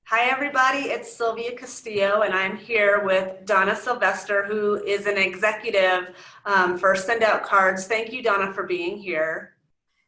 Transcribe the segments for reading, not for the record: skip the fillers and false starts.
Hi, everybody. It's Sylvia Castillo, and I'm here with Donna Sylvester, who is an executive for SendOutCards. Thank you, Donna, for being here.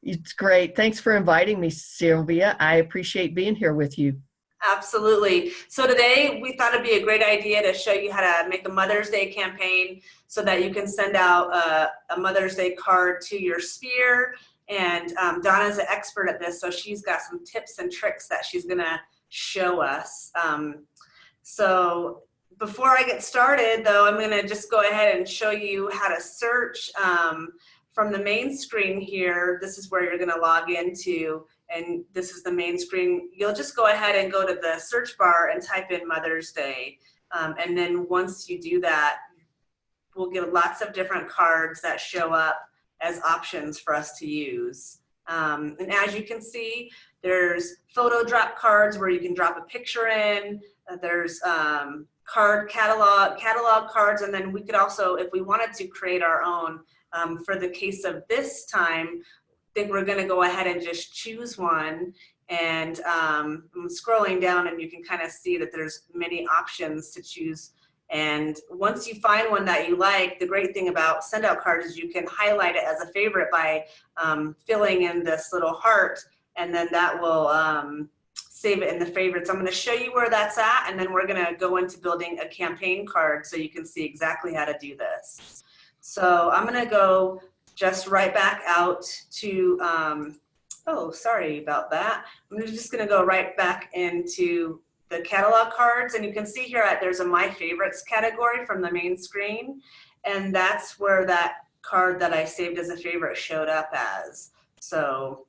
It's great. Thanks for inviting me, Sylvia. I appreciate being here with you. Absolutely. So today we thought it'd be a great idea to show you how to make a Mother's Day campaign so that you can send out a Mother's Day card to your sphere. And Donna's an expert at this, so she's got some tips and tricks that she's going to show us. So before I get started, though, I'm going to just go ahead and show you how to search from the main screen here. This is where you're going to log into, and this is the main screen. You'll just go ahead and go to the search bar and type in Mother's Day. And then once you do that, we'll get lots of different cards that show up as options for us to use. And as you can see, there's photo drop cards where you can drop a picture in. There's card catalog cards, and then we could also, if we wanted to, create our own. For the case of this time, I think we're going to go ahead and just choose one. And I'm scrolling down, and you can kind of see that there's many options to choose. And once you find one that you like, the great thing about SendOutCards is you can highlight it as a favorite by filling in this little heart, and then that will save it in the favorites. I'm going to show you where that's at, and then we're going to go into building a campaign card so you can see exactly how to do this. So I'm going to go just right back out to, oh, sorry about that. I'm just going to go right back into the catalog cards, and you can see here there's a My Favorites category from the main screen, and that's where that card that I saved as a favorite showed up as. So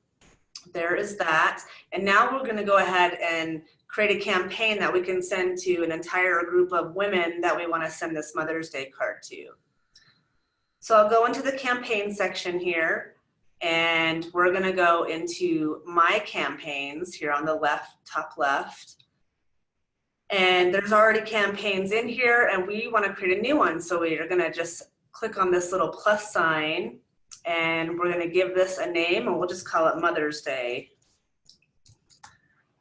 there is that. And now we're going to go ahead and create a campaign that we can send to an entire group of women that we want to send this Mother's Day card to. So I'll go into the campaign section here, and we're going to go into My Campaigns here on the left, top left. And there's already campaigns in here, and we want to create a new one. So we're going to just click on this little plus sign, and we're going to give this a name, and we'll just call it Mother's Day,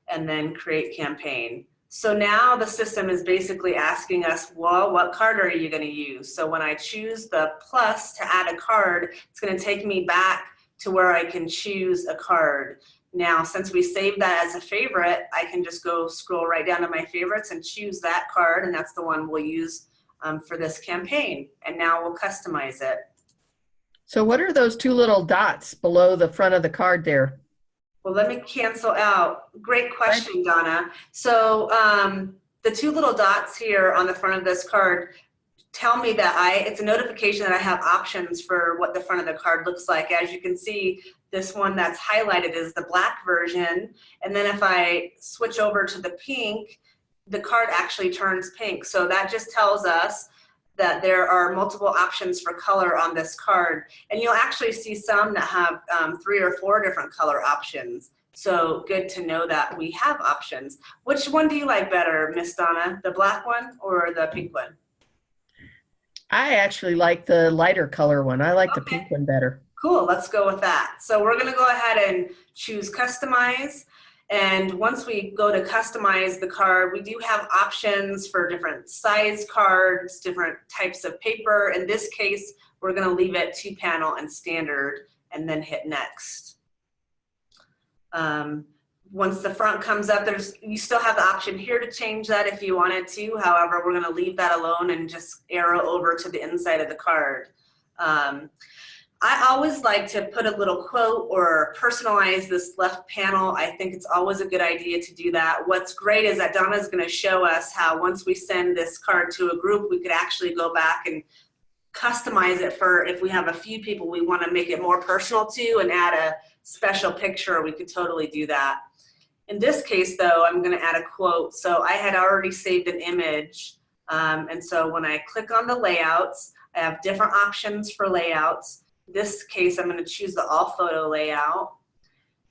and then create campaign. So now the system is basically asking us, well, what card are you going to use? So when I choose the plus to add a card, it's going to take me back to where I can choose a card. Now, since we saved that as a favorite, I can just go scroll right down to my favorites and choose that card, and that's the one we'll use for this campaign. And now we'll customize it. So what are those two little dots below the front of the card there? Well, let me cancel out. Great question, Donna. So the two little dots here on the front of this card tell me that it's a notification that I have options for what the front of the card looks like. As you can see, this one that's highlighted is the black version. And then if I switch over to the pink, the card actually turns pink. So that just tells us that there are multiple options for color on this card. And you'll actually see some that have 3 or 4 different color options. So good to know that we have options. Which one do you like better, Miss Donna? The black one or the pink one? I actually like the lighter color one. I like the Okay. pink one better. Cool, let's go with that. So we're gonna go ahead and choose customize. And once we go to customize the card, we do have options for different size cards, different types of paper. In this case, we're gonna leave it 2-panel and standard, and then hit next. Once the front comes up, you still have the option here to change that if you wanted to. However, we're gonna leave that alone and just arrow over to the inside of the card. I always like to put a little quote or personalize this left panel. I think it's always a good idea to do that. What's great is that Donna's going to show us how once we send this card to a group, we could actually go back and customize it for if we have a few people we want to make it more personal to and add a special picture, we could totally do that. In this case, though, I'm going to add a quote. So I had already saved an image. And so when I click on the layouts, I have different options for layouts. This case, I'm going to choose the all photo layout.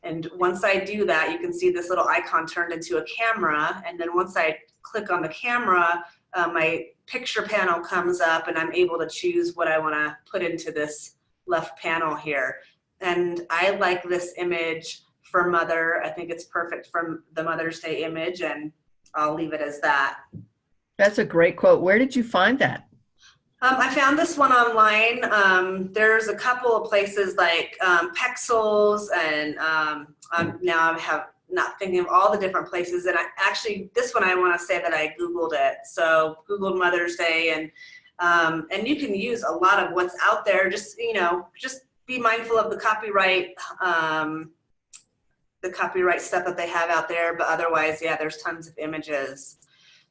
And once I do that, you can see this little icon turned into a camera. And then once I click on the camera, my picture panel comes up and I'm able to choose what I want to put into this left panel here. And I like this image for mother. I think it's perfect for the Mother's Day image, and I'll leave it as that. That's a great quote. Where did you find that? I found this one online. There's a couple of places like Pexels, and now I have not thinking of all the different places. And I actually, this one I want to say that I Googled it. So Googled Mother's Day, and you can use a lot of what's out there. Just just be mindful of the copyright stuff that they have out there. But otherwise, yeah, there's tons of images.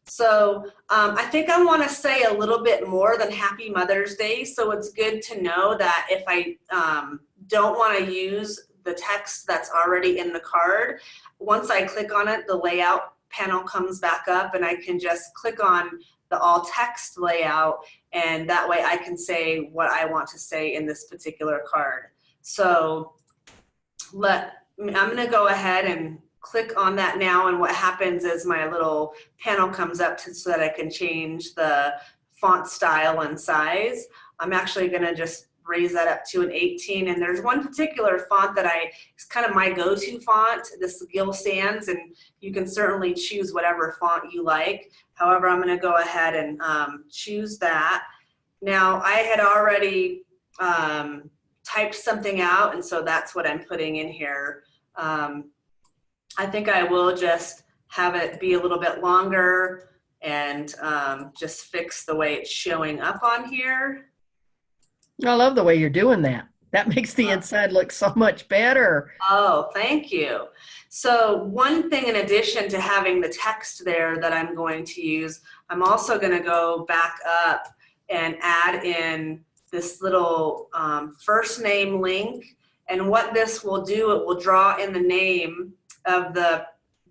So I think I want to say a little bit more than Happy Mother's Day. So it's good to know that if I don't want to use the text that's already in the card, once I click on it, the layout panel comes back up, and I can just click on the all text layout, and that way I can say what I want to say in this particular card. So I'm going to go ahead and click on that now, and what happens is my little panel comes up so that I can change the font style and size. I'm actually going to just raise that up to an 18, and there's one particular font that it's kind of my go-to font, this Gill Sans, and you can certainly choose whatever font you like. However, I'm going to go ahead and choose that. Now, I had already typed something out, and so that's what I'm putting in here. I think I will just have it be a little bit longer and just fix the way it's showing up on here. I love the way you're doing that. That makes the inside look so much better. Oh, thank you. So one thing in addition to having the text there that I'm going to use, I'm also going to go back up and add in this little first name link. And what this will do, it will draw in the name of the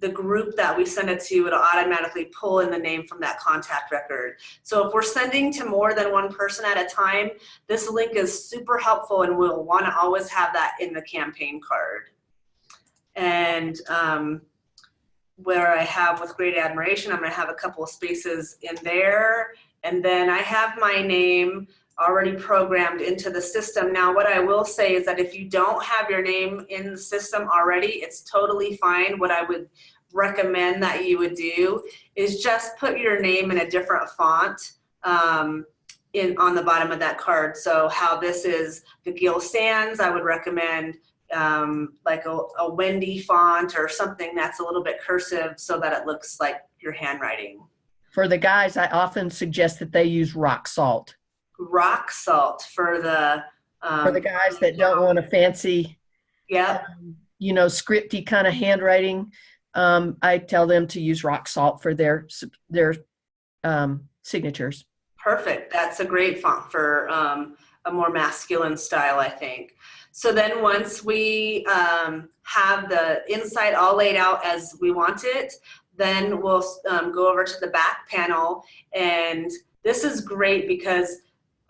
group that we send it to. It'll automatically pull in the name from that contact record. So if we're sending to more than one person at a time, this link is super helpful, and we'll want to always have that in the campaign card. And where I have with great admiration, I'm going to have a couple of spaces in there, and then I have my name already programmed into the system. Now, what I will say is that if you don't have your name in the system already, it's totally fine. What I would recommend that you would do is just put your name in a different font on the bottom of that card. So how this is the Gill Sans, I would recommend like a Wendy font or something that's a little bit cursive so that it looks like your handwriting. For the guys, I often suggest that they use rock salt. Rock salt for the guys that don't want a fancy, yep. Scripty kind of handwriting. I tell them to use rock salt for their signatures. Perfect. That's a great font for a more masculine style, I think. So then once we have the inside all laid out as we want it, then we'll go over to the back panel. And this is great because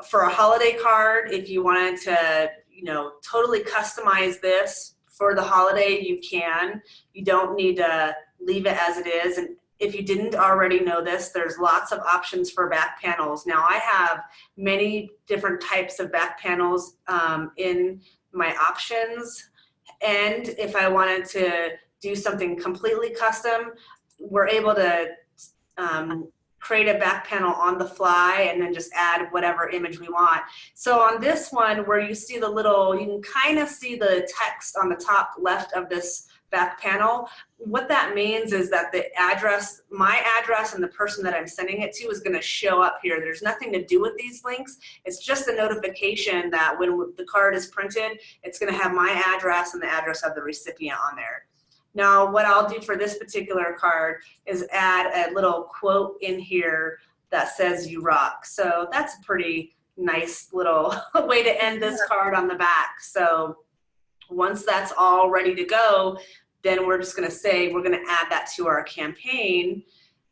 for a holiday card, if you wanted to, totally customize this for the holiday, you can. You don't need to leave it as it is. And if you didn't already know this, there's lots of options for back panels. Now, I have many different types of back panels in my options. And if I wanted to do something completely custom, we're able to create a back panel on the fly and then just add whatever image we want. So on this one, where you see you can kind of see the text on the top left of this back panel. What that means is that the address, my address and the person that I'm sending it to is going to show up here. There's nothing to do with these links. It's just a notification that when the card is printed, it's going to have my address and the address of the recipient on there. Now, what I'll do for this particular card is add a little quote in here that says "You rock." So that's a pretty nice little way to end this card on the back. So once that's all ready to go, then we're just going to say we're going to add that to our campaign.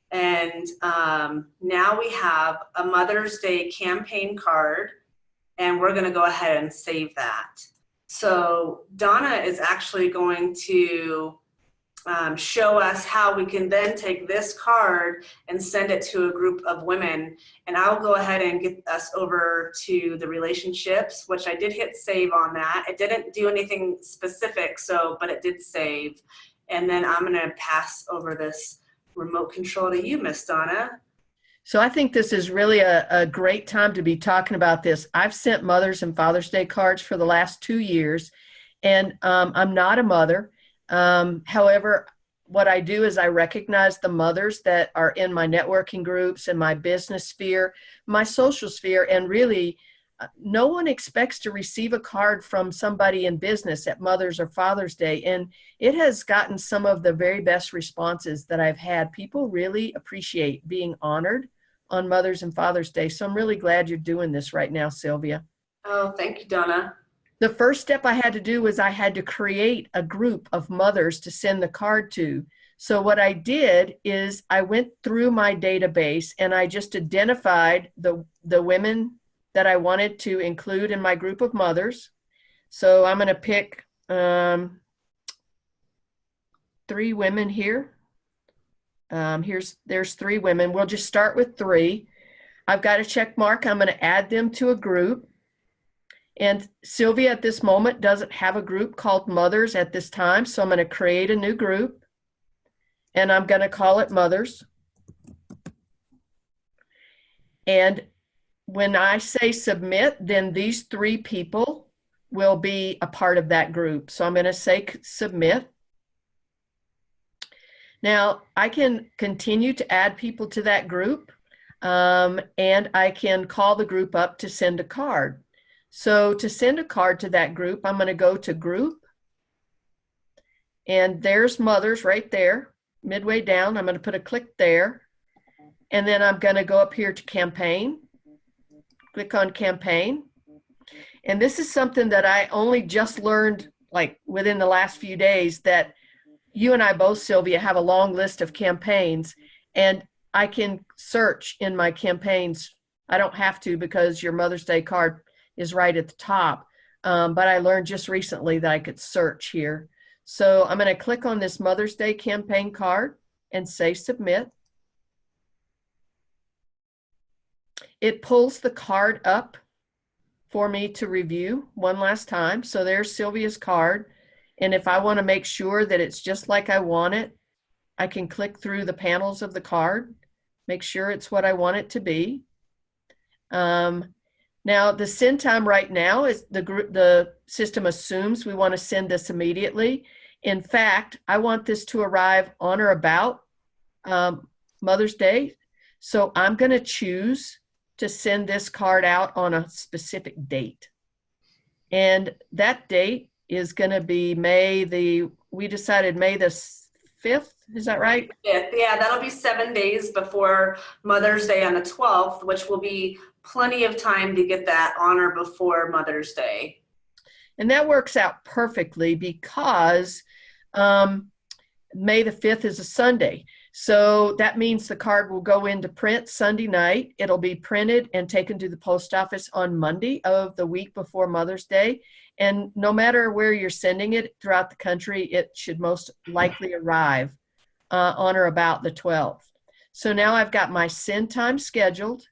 And now we have a Mother's Day campaign card, and we're going to go ahead and save that. So Donna is actually going to show us how we can then take this card and send it to a group of women. And I'll go ahead and get us over to the relationships, which I did hit save on that. It didn't do anything specific, but it did save. And then I'm going to pass over this Remote control to you, Miss Donna. So I think this is really a great time to be talking about this. I've sent Mother's and Father's Day cards for the last 2 years, and I'm not a mother. However, what I do is I recognize the mothers that are in my networking groups and my business sphere, my social sphere, and really no one expects to receive a card from somebody in business at Mother's or Father's Day. And it has gotten some of the very best responses that I've had. People really appreciate being honored on Mother's and Father's Day. So I'm really glad you're doing this right now, Sylvia. Oh, thank you, Donna. The first step I had to do was I had to create a group of mothers to send the card to. So what I did is I went through my database and I just identified the women that I wanted to include in my group of mothers. So I'm going to pick 3 women here. There's 3 women. We'll just start with 3. I've got a check mark. I'm going to add them to a group. And Sylvia at this moment doesn't have a group called Mothers at this time. So I'm going to create a new group and I'm going to call it Mothers. And when I say submit, then these 3 people will be a part of that group. So I'm going to say submit. Now I can continue to add people to that group, and I can call the group up to send a card. So to send a card to that group, I'm going to go to group, and there's Mothers right there, midway down. I'm going to put a click there, and then I'm going to go up here to campaign, click on campaign. And this is something that I only just learned like within the last few days, that you and I both, Sylvia, have a long list of campaigns, and I can search in my campaigns. I don't have to because your Mother's Day card is right at the top. But I learned just recently that I could search here. So I'm going to click on this Mother's Day campaign card and say submit. It pulls the card up for me to review one last time. So there's Sylvia's card. And if I want to make sure that it's just like I want it, I can click through the panels of the card, make sure it's what I want it to be. Now the send time right now is the system assumes we want to send this immediately. In fact, I want this to arrive on or about Mother's Day. So I'm going to choose to send this card out on a specific date. And that date is going to be we decided May the 5th. Is that right? Yeah, that'll be 7 days before Mother's Day on the 12th, which will be plenty of time to get that on or before Mother's Day. And that works out perfectly because May the 5th is a Sunday. So that means the card will go into print Sunday night. It'll be printed and taken to the post office on Monday of the week before Mother's Day. And no matter where you're sending it throughout the country, it should most likely arrive on or about the 12th. So now I've got my send time scheduled.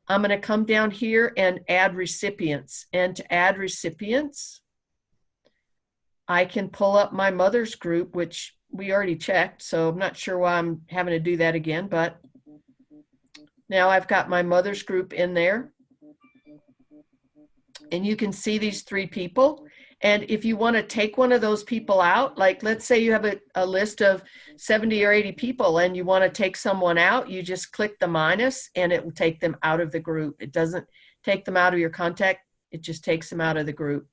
I'm going to come down here and add recipients. And to add recipients, I can pull up my Mother's group, which we already checked, so I'm not sure why I'm having to do that again, but now I've got my Mother's group in there. And you can see these 3 people. And if you want to take one of those people out, like let's say you have a list of 70 or 80 people and you want to take someone out, you just click the minus and it will take them out of the group. It doesn't take them out of your contact. It just takes them out of the group.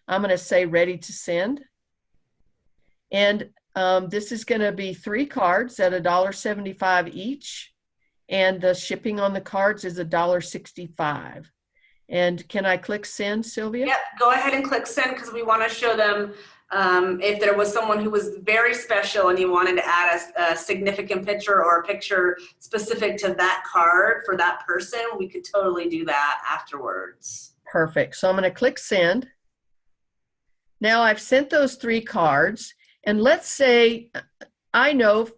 I'm going to say ready to send. And this is going to be 3 cards at $1.75 each. And the shipping on the cards is $1.65. And can I click send, Sylvia? Yep, go ahead and click send because we want to show them if there was someone who was very special and you wanted to add a significant picture or a picture specific to that card for that person, we could totally do that afterwards. Perfect. So I'm going to click send. Now I've sent those 3 cards. And let's say I know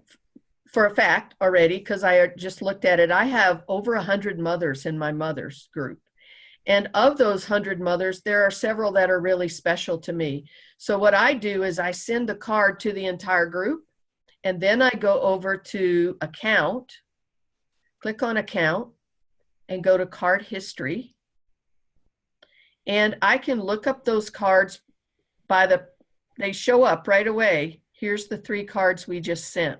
for a fact already, because I just looked at it, I have over 100 mothers in my Mothers group. And of those 100 mothers, there are several that are really special to me. So what I do is I send the card to the entire group, And then I go over to account, click on account, and go to card history. And I can look up those cards they show up right away. Here's the 3 cards we just sent.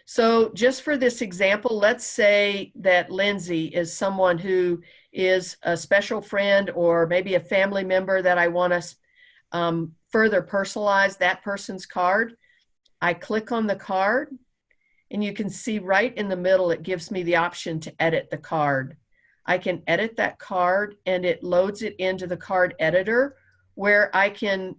So just for this example, let's say that Lindsay is someone who is a special friend or maybe a family member that I want to further personalize that person's card. I click on the card, and you can see right in the middle, it gives me the option to edit the card. I can edit that card, and it loads it into the card editor where I can,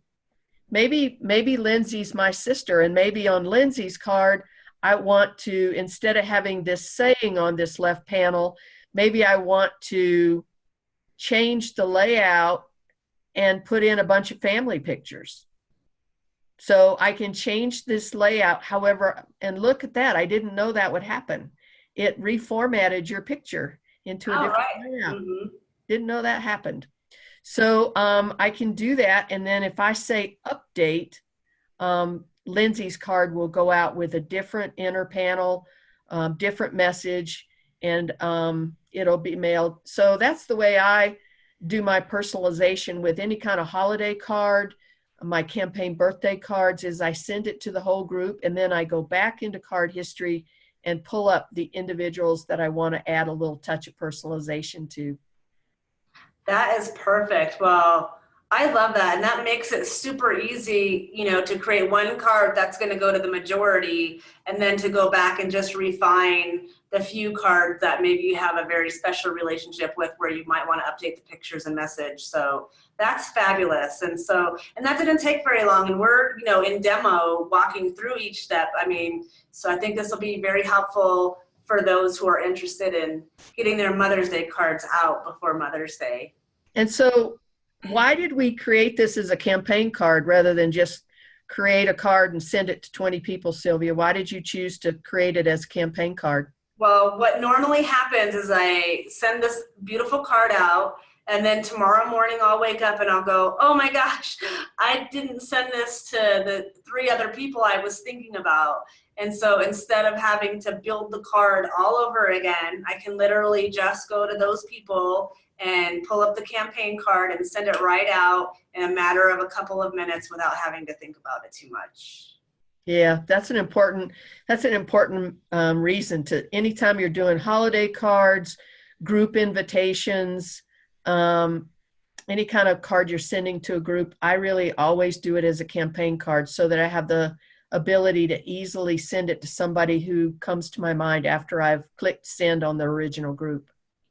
maybe Lindsay's my sister, and maybe on Lindsay's card, I want to, instead of having this saying on this left panel, maybe I want to change the layout and put in a bunch of family pictures. So I can change this layout, however, and look at that. I didn't know that would happen. It reformatted your picture into a different layout. Mm-hmm. Didn't know that happened. So I can do that. And then if I say update, Lindsay's card will go out with a different inner panel, different message, and it'll be mailed. So that's the way I do my personalization with any kind of holiday card. My campaign birthday cards is I send it to the whole group, and then I go back into card history and pull up the individuals that I want to add a little touch of personalization to. That is perfect. Well, I love that. And that makes it super easy, you know, to create one card that's going to go to the majority, and then to go back and just refine the few cards that maybe you have a very special relationship with, where you might want to update the pictures and message. So that's fabulous. And that didn't take very long. And we're, you know, in demo walking through each step. I mean, so I think this will be very helpful for those who are interested in getting their Mother's Day cards out before Mother's Day. And so why did we create this as a campaign card rather than just create a card and send it to 20 people, Sylvia? Why did you choose to create it as a campaign card? Well, what normally happens is I send this beautiful card out, and then tomorrow morning I'll wake up and I'll go, oh my gosh, I didn't send this to the 3 other people I was thinking about. And so instead of having to build the card all over again, I can literally just go to those people and pull up the campaign card and send it right out in a matter of a couple of minutes without having to think about it too much. Yeah, that's an important reason to, anytime you're doing holiday cards, group invitations, any kind of card you're sending to a group, I really always do it as a campaign card so that I have the ability to easily send it to somebody who comes to my mind after I've clicked send on the original group.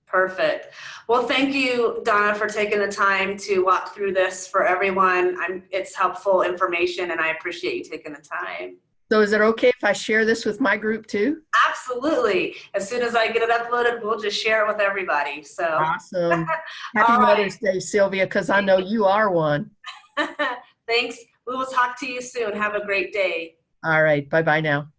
Perfect. Well, thank you, Donna, for taking the time to walk through this for everyone. It's helpful information, and I appreciate you taking the time. So is it okay if I share this with my group too? Absolutely. As soon as I get it uploaded, we'll just share it with everybody. So awesome. Happy Mother's Day, Sylvia, because I know you are one. Thanks. We will talk to you soon. Have a great day. All right. Bye-bye now.